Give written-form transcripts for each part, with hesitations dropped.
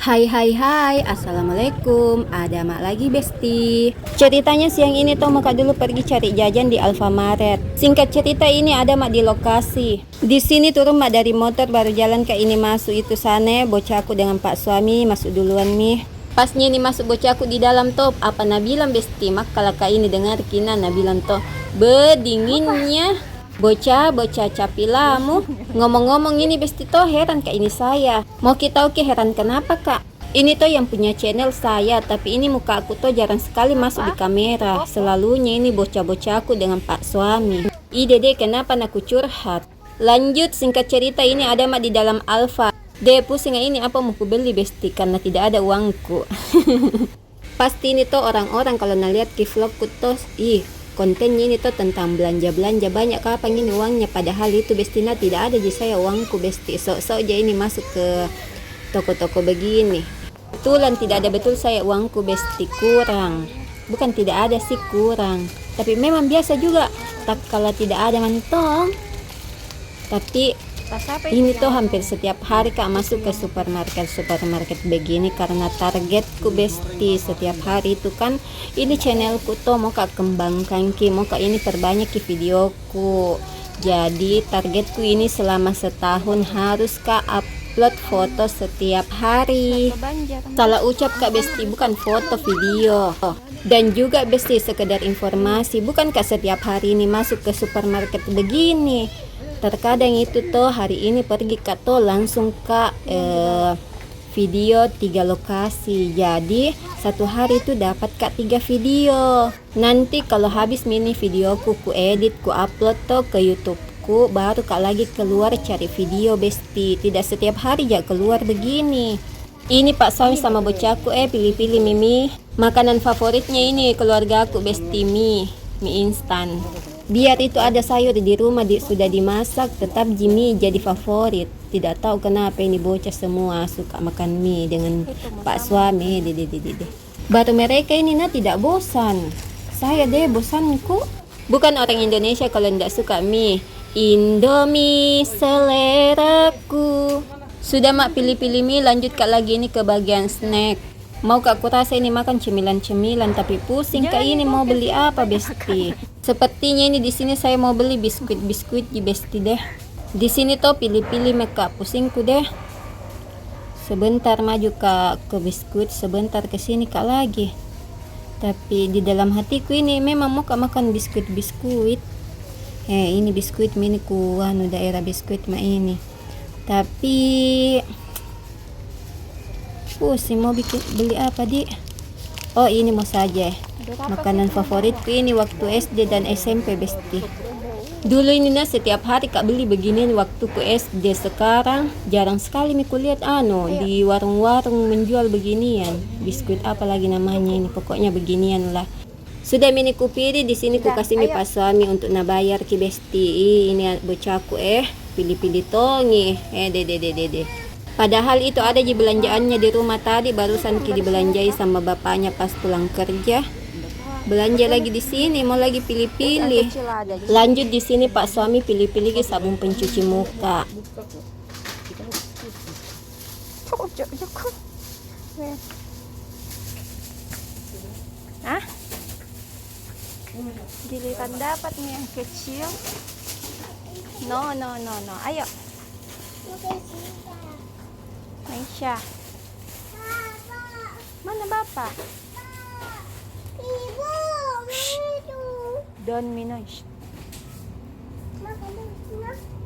Hai hai hai, assalamualaikum. Ada mak lagi besti. Ceritanya siang ini toh Maka dulu pergi cari jajan di Alfamaret. Singkat cerita ini ada mak di lokasi. Di sini turun mak dari motor baru jalan ke ini masuk itu sana. Bocahku dengan pak suami masuk duluan mi. Pasnya ini masuk bocahku di dalam top. Apa nabilang besti mak kalau kak ini dengar kina nabilang toh bedinginnya. Bocah capilamu. Ngomong-ngomong ini besti toh heran kak ini saya. Mau kita oke heran kenapa kak? Ini toh yang punya channel saya, tapi ini muka aku toh jarang sekali masuk di kamera. Selalunya ini bocah-bocahku dengan pak suami. Dede kenapa aku curhat? Lanjut singkat cerita ini ada mak di dalam Alfa. Pusing ini apa mau ku beli besti karena tidak ada uangku. Pasti ini toh orang-orang kalau nalihat ke vlogku toh kontennya ini tuh tentang belanja-belanja banyak kapan ini uangnya, padahal itu bestina tidak ada di saya uangku besti. Sok-sok aja ini masuk ke toko-toko begini. Betulan tidak ada betul saya uangku besti kurang. Bukan tidak ada sih kurang, tapi memang biasa juga tak kalau tidak ada mantong. Tapi ini tuh hampir setiap hari kak masuk ke supermarket begini karena targetku besti setiap hari itu kan ini channelku tuh mau kak kembangkan mau kak ini perbanyak videoku. Jadi targetku ini selama setahun harus kak upload foto setiap hari. Salah ucap kak besti, bukan foto video. Dan juga besti sekedar informasi, bukan kak setiap hari ini masuk ke supermarket begini. Terkadang itu toh hari ini pergi kak toh langsung kak video 3 lokasi. Jadi satu hari itu dapat kak 3 video. Nanti kalau habis mini videoku ku edit ku upload toh ke YouTubeku, baru kak lagi keluar cari video besti. Tidak setiap hari ya keluar begini. Ini pak suami sama bocahku pilih-pilih mimi. Makanan favoritnya ini keluarga aku besti mie instan. Biar itu ada sayur di rumah sudah dimasak, tetap mie jadi favorit. Tidak tahu kenapa ini bocah semua suka makan mie dengan pak suami. Baru mereka ini tidak bosan. Saya deh bosanku. Bukan orang Indonesia kalau tidak suka mie. Indomie seleraku. Sudah mak pilih-pilih mie, lanjut kak lagi ini ke bagian snack. Mau kak kurasa ini makan cemilan-cemilan, tapi pusing kak ini mau beli apa besti. Sepertinya ini di sini saya mau beli biskuit di besti deh. Di sini toh pilih-pilih meka pusingku deh. Sebentar maju ke biskuit, sebentar ke sini kak lagi. Tapi di dalam hatiku ini memang mau kak makan biskuit. Ini biskuit mini ku daerah biskuit mah ini. Tapi pusing mau beli apa di? Oh ini mau saja. Makanan favoritku ini waktu SD dan SMP besti. Dulu ini setiap hari kak beli beginian waktu ku SD. Sekarang jarang sekali miku lihat di warung-warung menjual beginian. Biskuit apa lagi namanya ini, pokoknya beginian lah. Sudah mini ku pilih di sini ku kasih mi pas suami untuk nabayar ki besti. Ini bocahku pilih-pilih tongi. Dede. Padahal itu ada di belanjaannya di rumah tadi barusan ki dibelanjai sama bapaknya pas pulang kerja. Belanja lagi di sini mau lagi pilih-pilih. Lanjut di sini pak suami pilih-pilih ke sabun pencuci muka. Giliran dapat nih yang kecil. No. Ayo. Aisyah. Mana bapak? Ibu. Don't minus.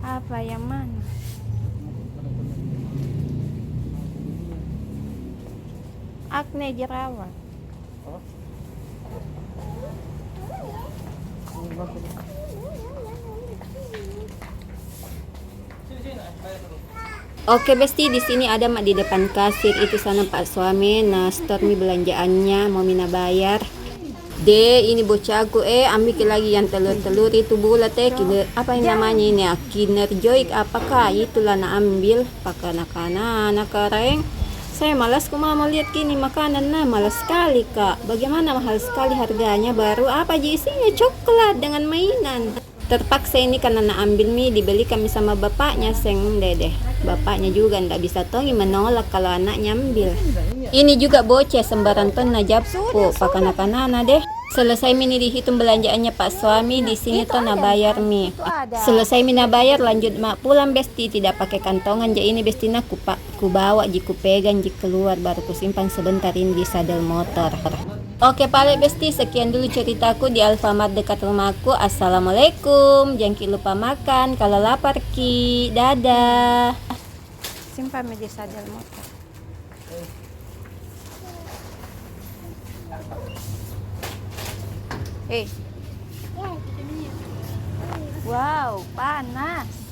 Apa yang mana? Akne jerawat. Oke besti, di sini ada mak di depan kasir itu sana pak suami store mi belanjaannya mau mina bayar. Ini bocahku ambil lagi yang telur-telur itu bulat apa yang namanya ini Kinerjoy apakah itulah na ambil pakai anak-anak kareng. Saya malas mau lihat kini makanan malas sekali kak. Bagaimana mahal sekali harganya, baru apa isinya coklat dengan mainan. Terpaksa ini karena naambil mie dibeli kami sama bapaknya seng dede. Bapaknya juga ndak bisa tongi menolak kalau anaknya ambil. Ini juga bocah sembarang ton najapu pakana-kanana deh. Selesai mini dihitung belanjaannya Pak suami, di sini tuh na bayar mie. Selesai mina bayar lanjut mak pulang besti, tidak pakai kantongan. Jadi ini bestina ku bawa ku pegang keluar baru ku simpan sebentar ini di sadel motor. Oke pale besti, sekian dulu ceritaku di Alfamart dekat rumahku. Assalamualaikum, jangan lupa makan kalau lapar ki. Dadah. Simpan di sadel motor. Wow, panas.